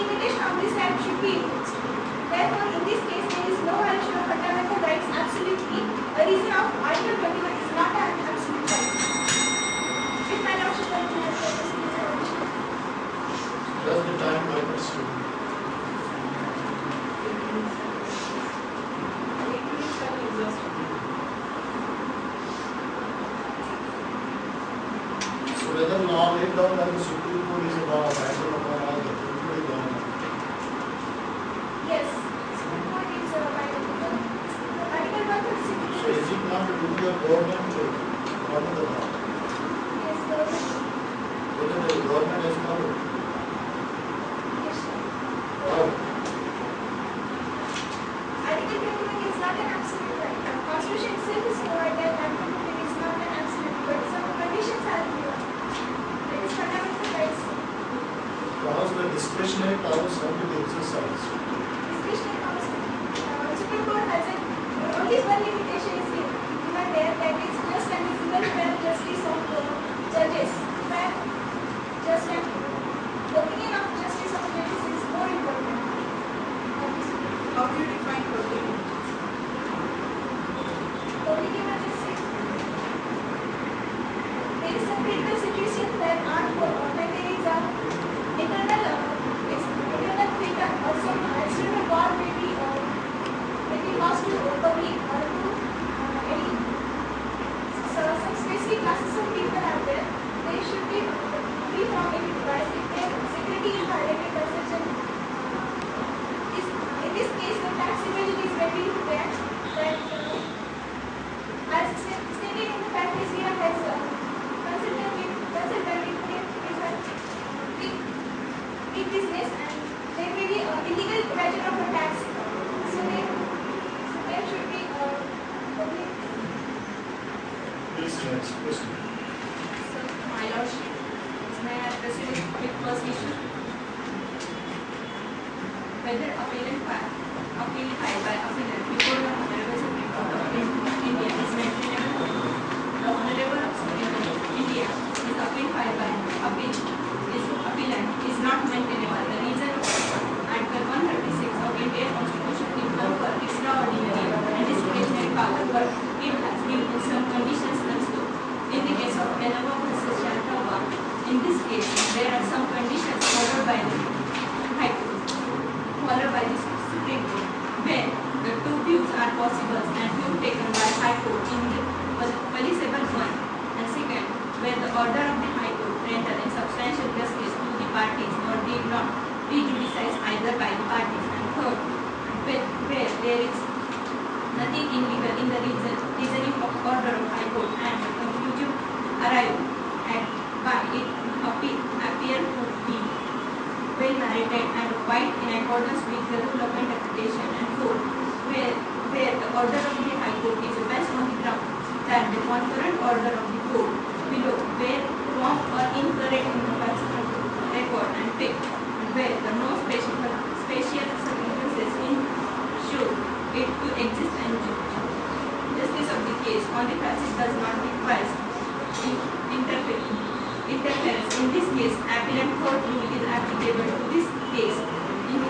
limitation of this right should be imposed. Therefore, in this case, there is no violation of fundamental rights absolutely. A reason of Article 21 is not an absolute right. If my lordship will be does the time permits you? So whether law laid down by the Supreme Court is a law binding upon all the people government? yes, Supreme Court is binding. Article 136. So is it not the duty of government to follow the law? Yes, government. Whether the government has followed? Yes, sir. How? Article 21 is not an absolute right. The Constitution itself is provided that Article 21 is not an absolute, but some conditions are given. That is fundamental rights. So how the discretionary powers have to be exercised? Discretionary powers. Supreme Court has it. Only one limitation is given there, that is just and visible fair justice of judges. Where just and the opinion of justice of judges is more important. How do you define public? Public emergency. There is a critical situation where when there is a internal threat or some external war may be lost to public or to any some specific classes of people are there. They should be free from any device if their security is violated by such an in this case the tax evasion is very rare that as stated in the practice we have has consulted with big business and there may be illegal evasion of a tax. So there should be public. Please next question. So, my lordship, may I proceed with first issue? Whether appeal filed by appellant before the Honorable Supreme Court of India is maintainable. The Honorable Supreme Court of India is appeal filed by appellant is not maintainable. The reason Article 136 of Indian Constitution is over extraordinary and discretionary power, but it has given some conditions also. In the case of Enova versus Shaltava, in this case, there are some conditions followed by the High Court, followed by the Supreme Court, where the two views are possible and view taken by High Court in the permissible one, and second, where the order of the High Court rendered in substantial justice to the parties or did not prejudicize either by the parties, and third, where there is nothing illegal in the reasoning of order of High Court and the conclusion arrived at by it appear to be well narrated and quite in accordance with the rule of interpretation, and fourth, where the order of the High Court is based on the ground that the concurrent order of the court below were wrong or incorrect in the personal record, and fifth, where the no special circumstances show it to exist and justice of the case on the process does not require interference. In this case, appellant court rule is applicable to this case. In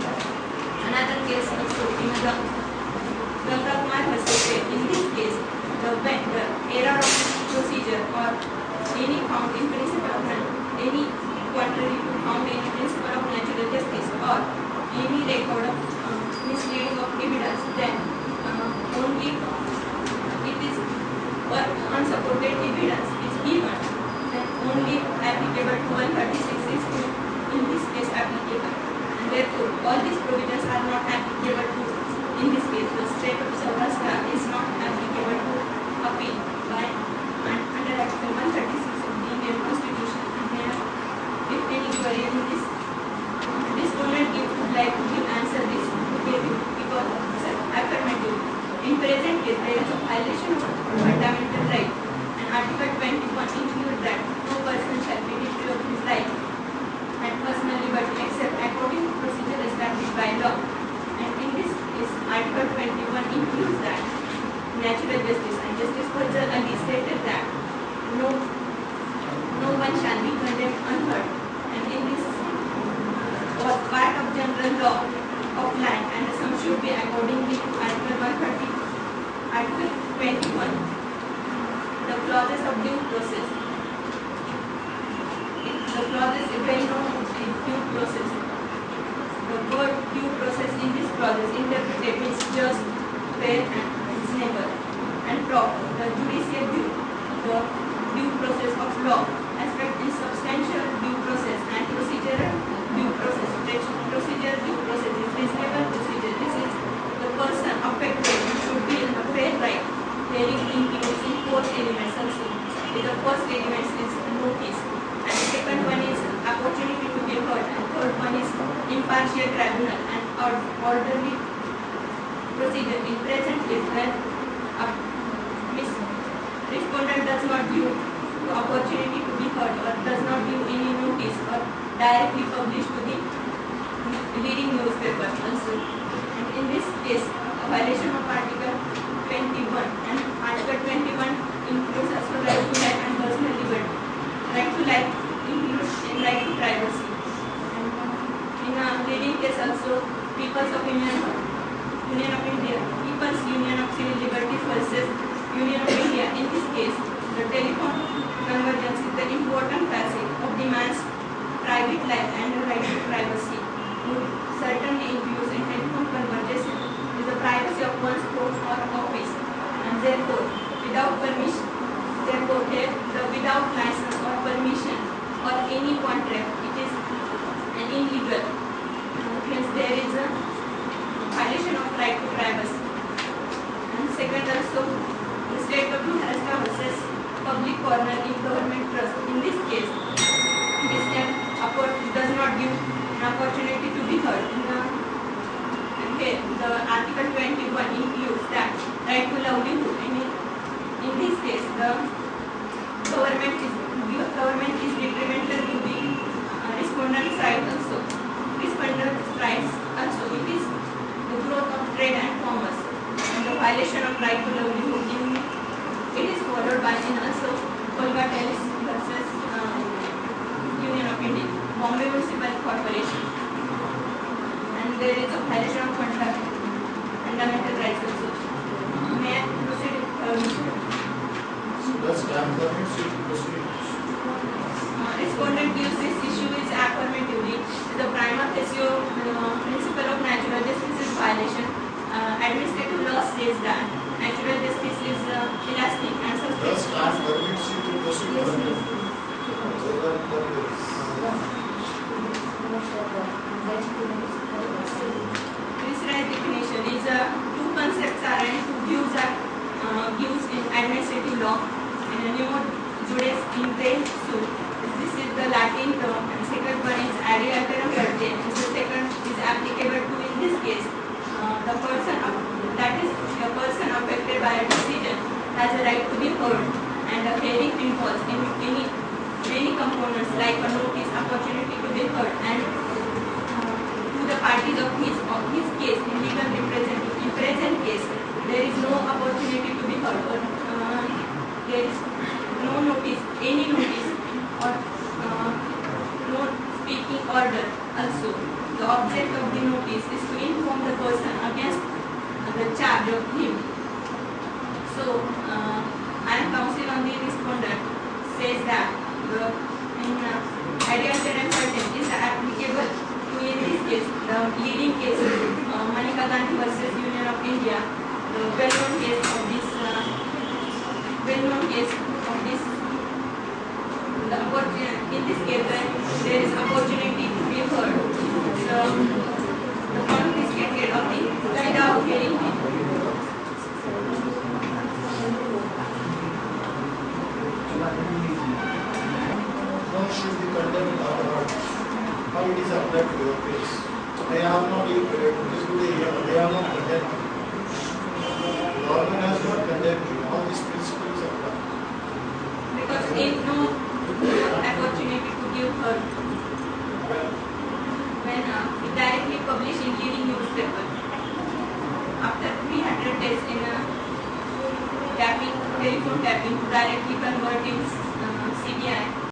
another case also, in Ganga Kumar versus State, in this case, the error of procedure or any found in principle of any contrary to found in principle of natural justice or any record of misleading of evidence, then only it is unsupported evidence is given, then only applicable to 136 is in this case applicable, and therefore all these provisions are not applicable to in this case the state of Saurashtra is not applicable to appeal by under Article 136 of the Indian Constitution, and there if any query in this respondent would like to give answer this because affirmative. In present case there is a violation of fundamental right and Article 20 the law of land, and the sum should be accordingly to Article 130, Article 21. The clauses of due process. The clauses well known in due process. The word due process in this clause interpreted means just, fair, and reasonable, and proper. The judicial due, the due process of law, aspect in substantial due process and procedural due process. Procedural due process is reasonable procedure. This is the person affected should be in a fair right. Hearing includes in 4 elements also. The first element is notice, and the second one is opportunity to be heard, and third one is impartial tribunal and orderly procedure. In present case, when a respondent does not give the opportunity to be heard or does not give any notice or directly publish to the leading newspaper also. And in this case, a violation of Article 21, and Article 21 includes also right to life and personal liberty. Right to life includes in right to privacy. And in a leading case also, People's Union of India, People's Union of Civil Liberties versus Union of India. In this case, the telephone convergence is the important facet of the man's private life and the right to privacy. Certainly includes in telephone conversation is the privacy of one's home or office, and therefore without permission, therefore here the without license or permission or any contract, it is an illegal. Hence there is a violation of right to privacy. And second also, the state of Maharashtra versus public corner in government trust. In this case, this does not give an opportunity to be heard. Okay, the Article 21 includes that right to livelihood. In this case, the government is detrimental to the respondent's right also. Respondent's rights also. It is the growth of trade and commerce, and the violation of right to livelihood. It is followed by in also Olga Tellis versus Union of India, Bombay Municipal Corporation, and there is a violation of fundamental rights also. May I proceed? Does time permit you to proceed? Respondent gives this issue is affirmatively. The prima facie principle of natural justice is violation. Administrative law says that natural justice is elastic and Does suspect. time permit you to proceed? This right definition is two concepts are and two views are used in administrative law. And a nemo juris in re su. This is the Latin term, and second one is ad alterum verte. And the second is applicable to in this case the person that is a person affected by a decision has a right to be heard, and a hearing involves in many components like a notice, opportunity to be heard, and to the parties of his case in legal representative. In present case, there is no opportunity to be heard, or there is no notice, any notice, or no speaking order. Also, the object of the notice is to inform the person against the charge of him. So, I am counsel on the respondent says that in ideal term is applicable to in this case the leading case Maneka Gandhi versus Union of India, the well-known case of this in this case there is opportunity to be heard. So the confiscated of the without hearing him. One should be condemned or not. How it is applied to your case? They have not they have not condemned. The government has not condemned you. All these principles apply. Because in no opportunity to give her when it directly published in leading newspaper after 300 days in a telephone tapping to directly convert in CBI.